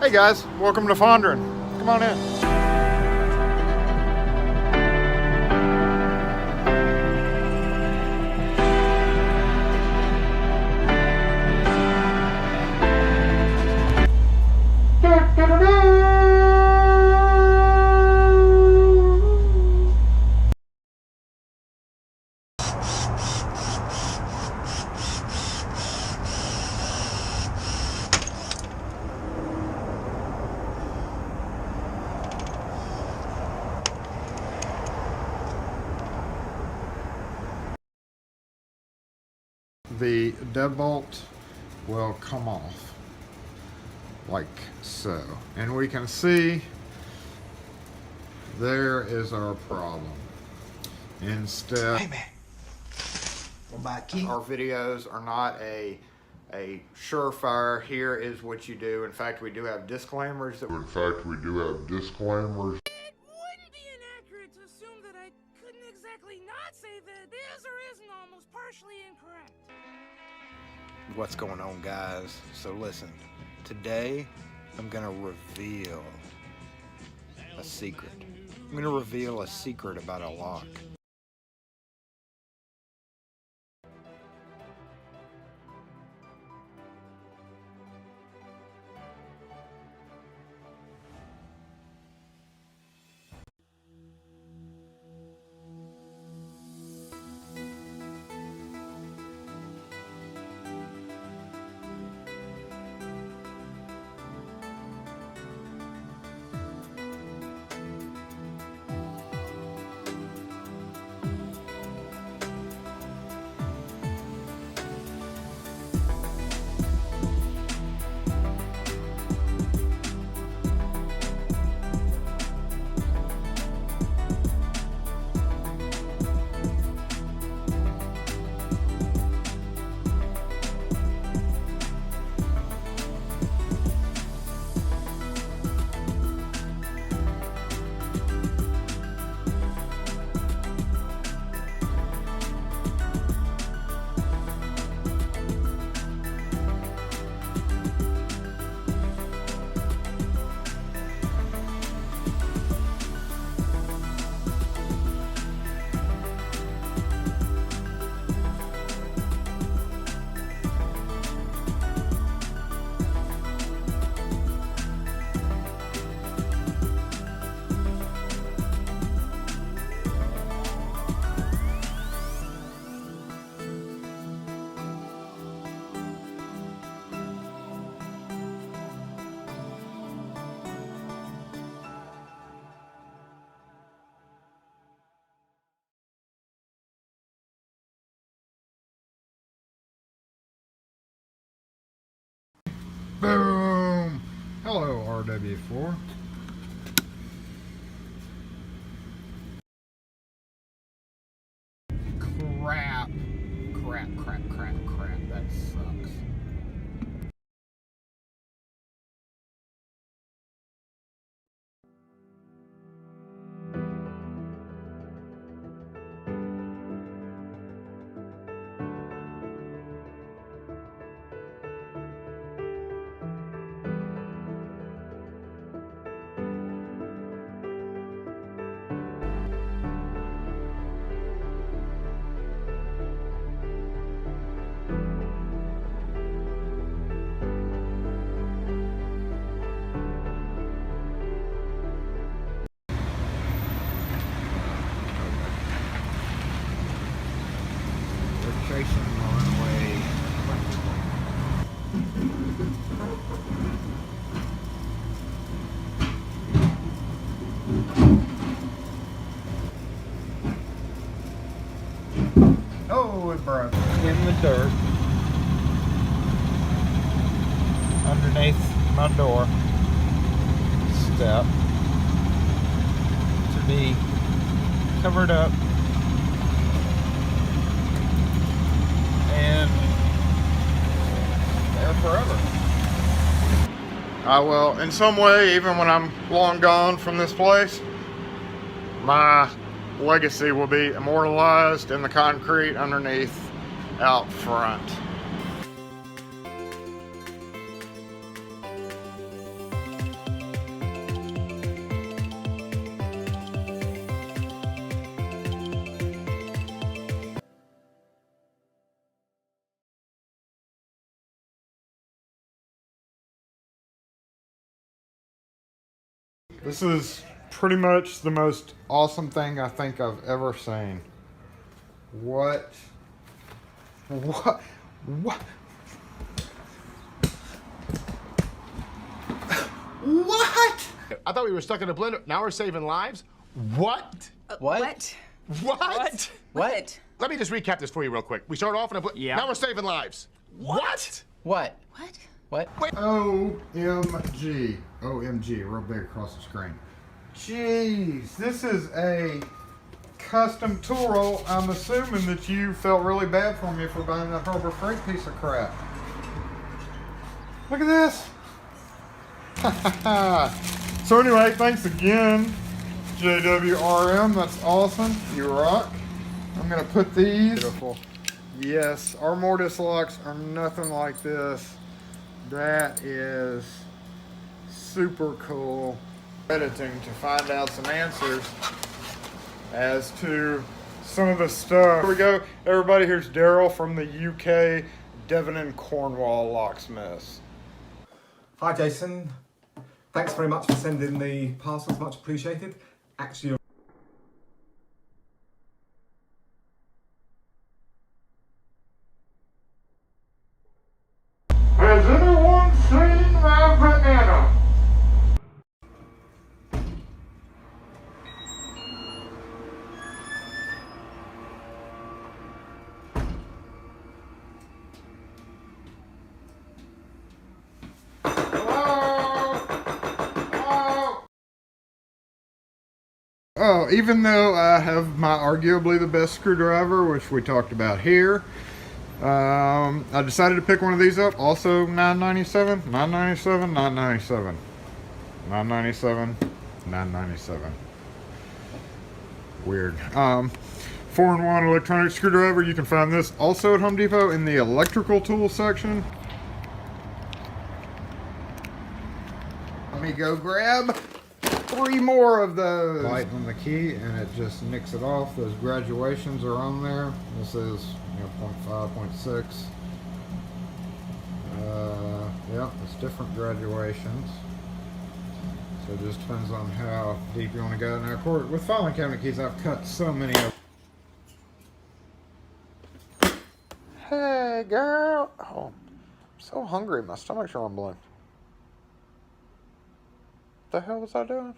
Hey guys, welcome to Fondren. Come on in. The deadbolt will come off like so, and we can see there is our problem. Instead, hey man, we'll buy a key. Our videos are not a surefire. Here is what you do. In fact, we do have disclaimers. It wouldn't be inaccurate to assume that I couldn't exactly not say that is or isn't almost partially incorrect. What's going on, guys? So listen, today I'm gonna reveal a secret. I'm gonna reveal a secret about a lock. Boom! Hello, RW4. Crap. That sucks. Chasing the runway. Oh, it broke. In the dirt. Underneath my door step to be covered up and there forever. I will, in some way, even when I'm long gone from this place, my legacy will be immortalized in the concrete underneath out front. This is pretty much the most awesome thing I think I've ever seen. What? What? What? What? I thought we were stuck in a blender. Now we're saving lives? What? What? What? What? Let me just recap this for you real quick. We started off in a blender. Yeah. Now we're saving lives. What? What? What? What? OMG. OMG, real big across the screen. Jeez, this is a custom tool roll. I'm assuming that you felt really bad for me for buying that Harbor Freight piece of crap. Look at this. So anyway, thanks again, JWRM. That's awesome. You rock. I'm gonna put these. Beautiful. Yes, our mortise locks are nothing like this. That is super cool. Editing to find out some answers as to some of the stuff. Here we go. Everybody, here's Daryl from the UK, Devon and Cornwall Locksmiths. Hi Jason, thanks very much for sending the parcels, much appreciated. Actually, Has anyone seen my banana? Oh, even though I have my arguably the best screwdriver, which we talked about here, I decided to pick one of these up. Also $9.97, $9.97, $9.97, $9.97, $9.97. Weird. 4-in-1 electronic screwdriver. You can find this also at Home Depot in the electrical tool section. Let me go grab 3 more of those. Light on the key and it just nicks it off. Those graduations are on there. This is 0.5, 0.6. Yeah, it's different graduations. So it just depends on how deep you want to go. Now, of course, with filing cabinet keys, I've cut so many of. Hey, girl. Oh, I'm so hungry. My stomach's rumbling. What the hell was I doing?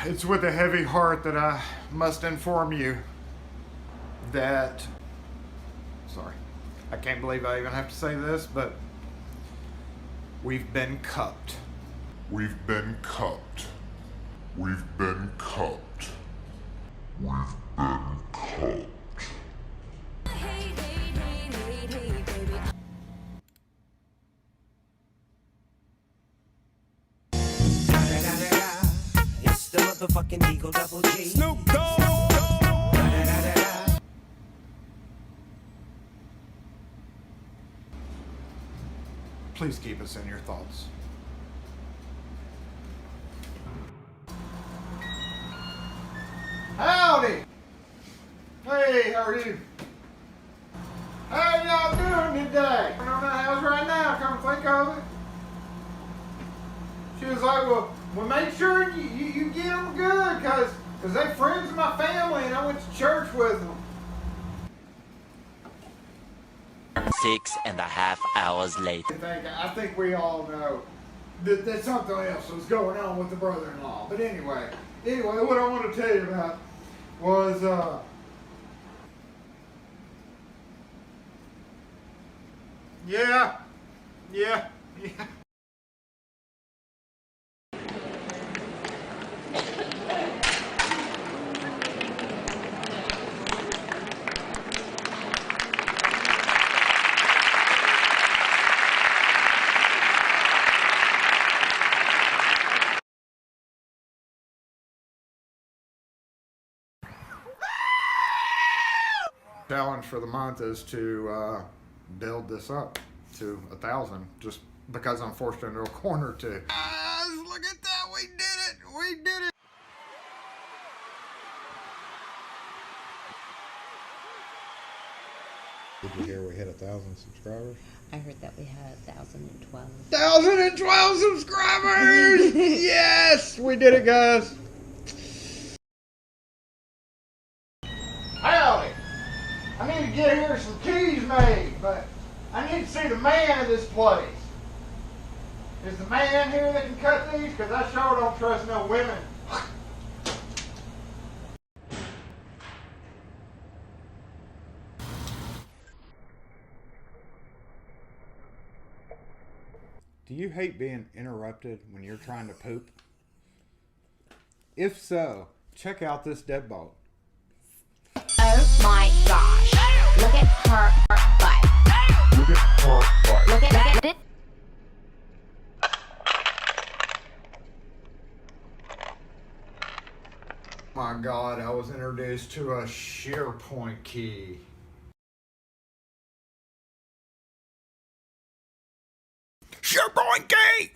It's with a heavy heart that I must inform you that, sorry, I can't believe I even have to say this, but we've been cupped. We've been cupped. We've been cupped. We've been cupped. It's the motherfucking Eagle Double G. Snoop Dogg. Please keep us in your thoughts. Howdy! Hey, how are you? How y'all doing today? I'm at the house right now, come think of it. She was like, well make sure you get them good, cause they friends of my family and I went to church with them. 6.5 hours later. I think we all know that something else was going on with the brother-in-law. But anyway, what I want to tell you about was, yeah. Challenge for the month is to build this up to 1,000, just because I'm forced into a corner too. Look at that, we did it! We did it! Did you hear we hit 1,000 subscribers? I heard that we had 1,012. 1,012 subscribers! Yes! We did it, guys! Howdy! I need to get here some keys made, but I need to see the man of this place. Is the man here that can cut these? Because I sure don't trust no women. Do you hate being interrupted when you're trying to poop? If so, check out this deadbolt. Oh my gosh. Look at her butt. Look at her butt. Look at it. My God, I was introduced to a SharePoint key. SharePoint key!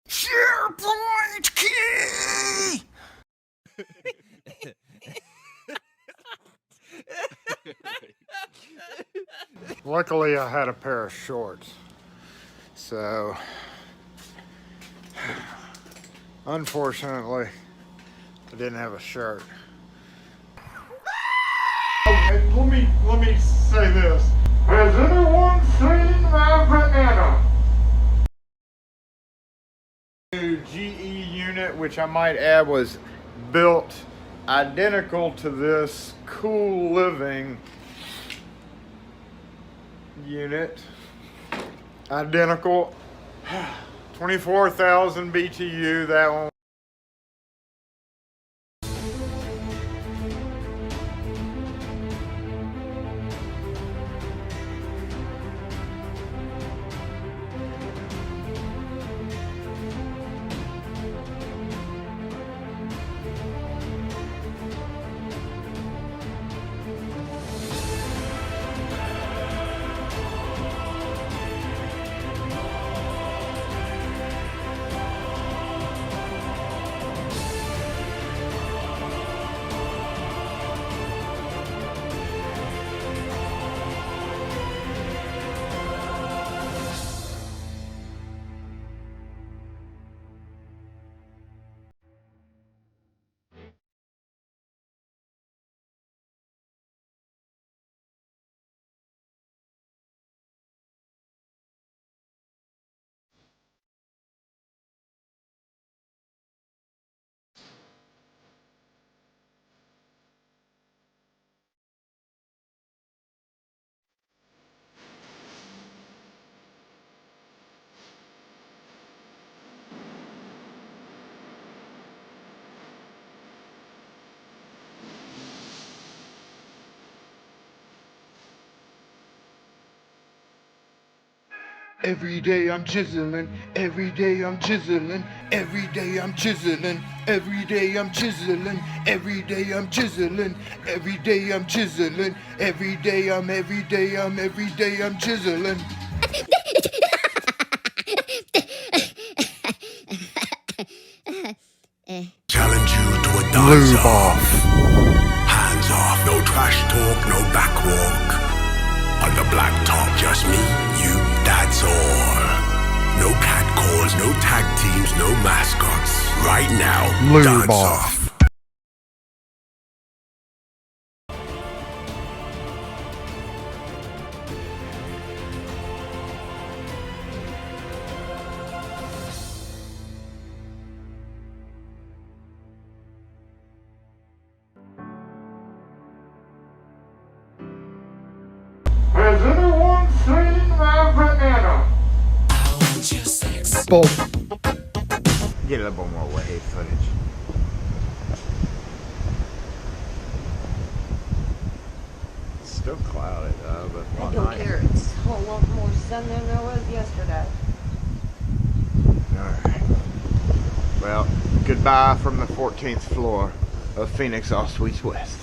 SharePoint key! Luckily, I had a pair of shorts. So, unfortunately, I didn't have a shirt. Okay, let me say this. Has anyone seen my banana? New GE unit, which I might add was built identical to this Cool Living unit. Identical. 24,000 BTU, that one. Every day I'm chiseling, every day I'm chiseling, every day I'm chiseling, every day I'm chiseling, every day I'm chiseling, every day I'm chiseling, every day I'm chiseling. Challenge you to a dance off. Hands off, no trash talk, no back walk. On the black top, just me, you, that's all. No cat calls, no tag teams, no mascots. Right now, dance off. Has anyone seen my banana? Boom. Get a little more wave footage. It's still cloudy though, but I don't care. It's a whole lot more sun than there was yesterday. Alright. Well, goodbye from the 14th floor of Phoenix All Suites West.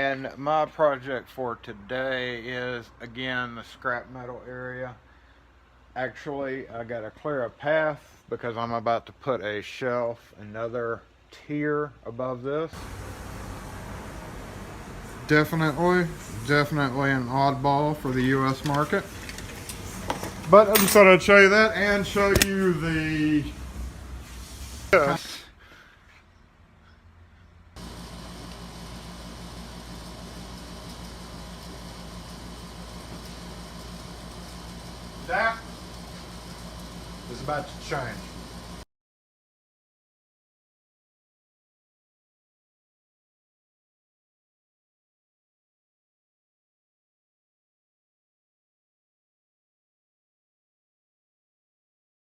And my project for today is, again, the scrap metal area. Actually, I got to clear a path because I'm about to put a shelf, another tier above this. Definitely an oddball for the US market. But I just thought I'd show you that and show you the... Yes. That is about to change.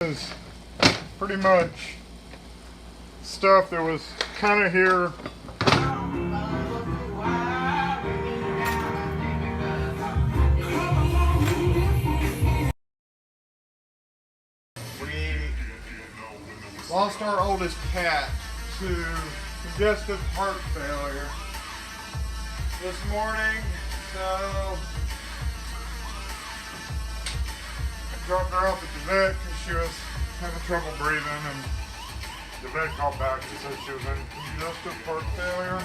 Is pretty much stuff that was kind of here. We lost our oldest cat to congestive heart failure this morning, so I dropped her off at the vet because she was having trouble breathing, and the vet called back and said she was in congestive heart failure.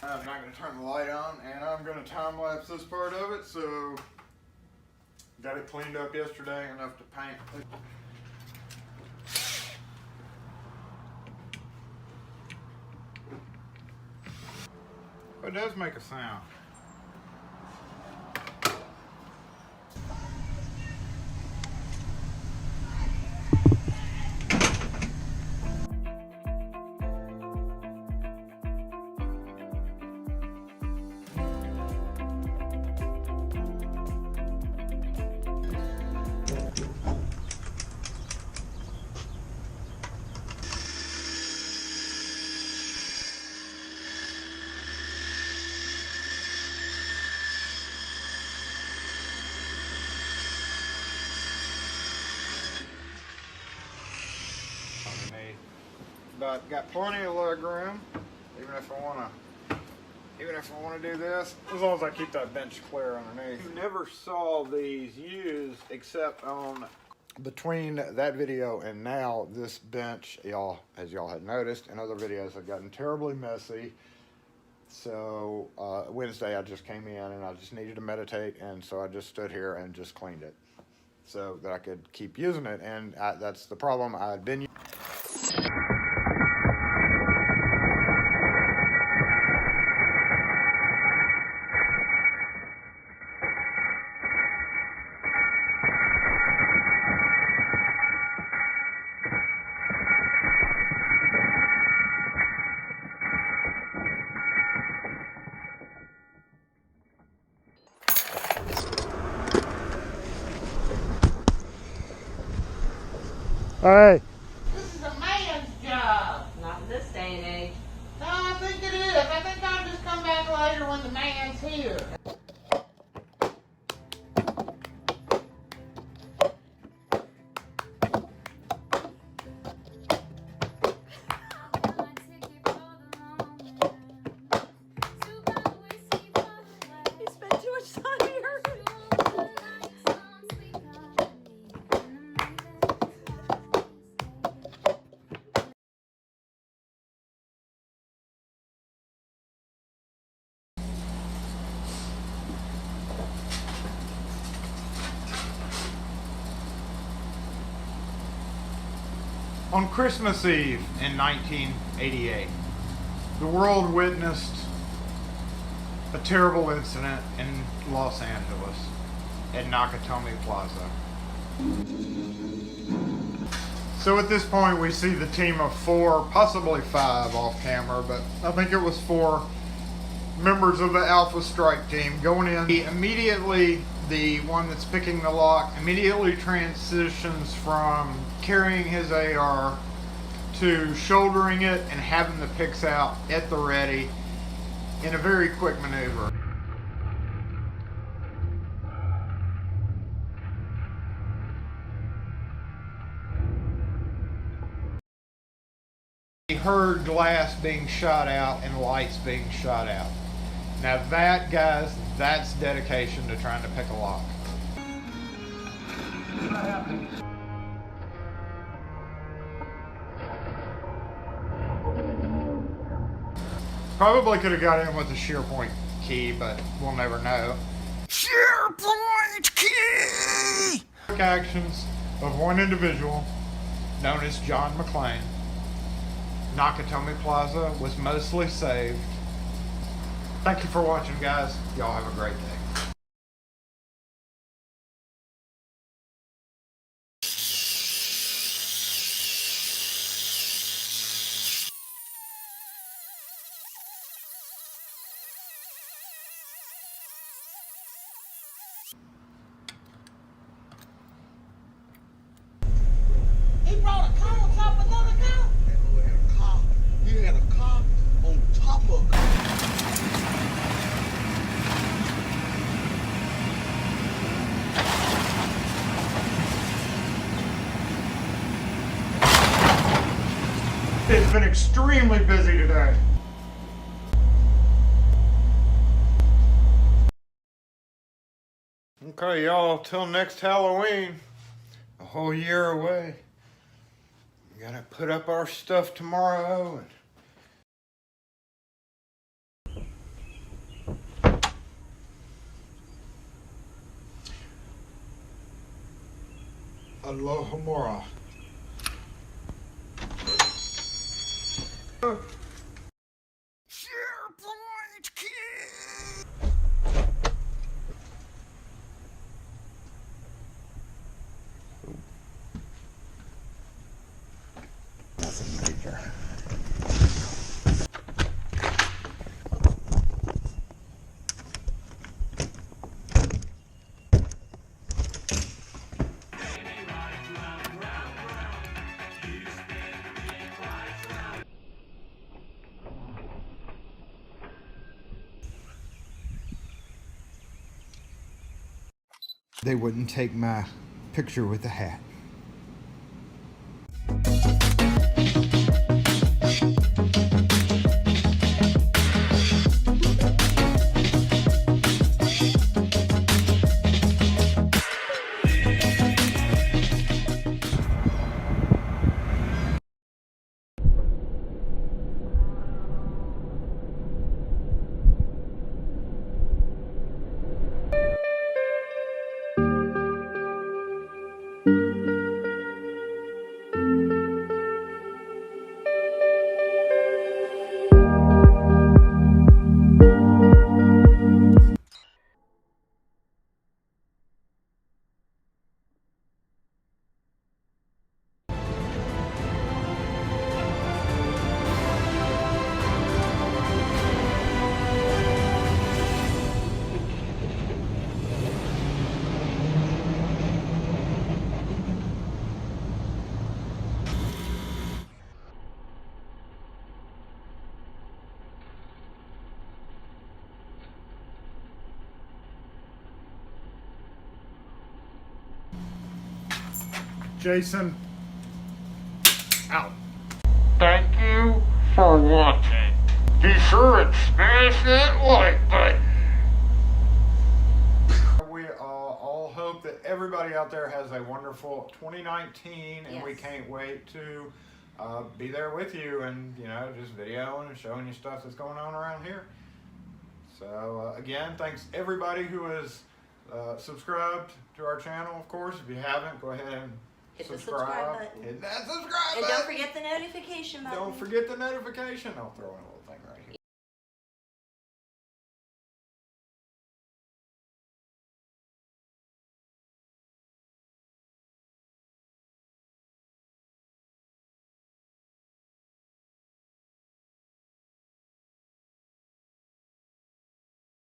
I'm not going to turn the light on, and I'm going to time lapse this part of it. So got it cleaned up yesterday, enough to paint. It does make a sound. But got plenty of leg room, even if I want to do this, as long as I keep that bench clear underneath. You never saw these used except on between that video and now. This bench, as y'all had noticed in other videos, have gotten terribly messy. So Wednesday I just came in and I just needed to meditate, and so I just stood here and just cleaned it so that I could keep using it. And that's the problem. I'd been Hey. This is a man's job. Not in this day and age. No, I think it is. I think I'll just come back later when the man's here. You spend too much time here. On Christmas Eve in 1988, the world witnessed a terrible incident in Los Angeles at Nakatomi Plaza. So at this point we see the team of 4, possibly 5 off camera, but I think it was 4 members of the Alpha Strike team going in. Immediately, the one that's picking the lock immediately transitions from carrying his AR to shouldering it and having the picks out at the ready in a very quick maneuver. He heard glass being shot out and lights being shot out. Now that, guys, that's dedication to trying to pick a lock. What happened? Probably could have got in with the shear point key, but we'll never know. Shear point key! Quick actions of one individual known as John McClane. Nakatomi Plaza was mostly saved. Thank you for watching, guys. Y'all have a great day. He brought a car on top of another car? He had a car on top of a car. It's been extremely busy today. Okay, y'all, till next Halloween, a whole year away. We gotta put up our stuff tomorrow. Aloha Mora. SharePoint key! Nothing major. They wouldn't take my picture with the hat. Jason, out. Thank you for watching. Be sure and smash that like button. We all hope that everybody out there has a wonderful 2019, and we can't wait to be there with you and, you know, just videoing and showing you stuff that's going on around here. So again, thanks everybody who has subscribed to our channel. Of course, if you haven't, go ahead and hit the subscribe button. Hit that subscribe button. And don't forget the notification button. Don't forget the notification. I'll throw in a little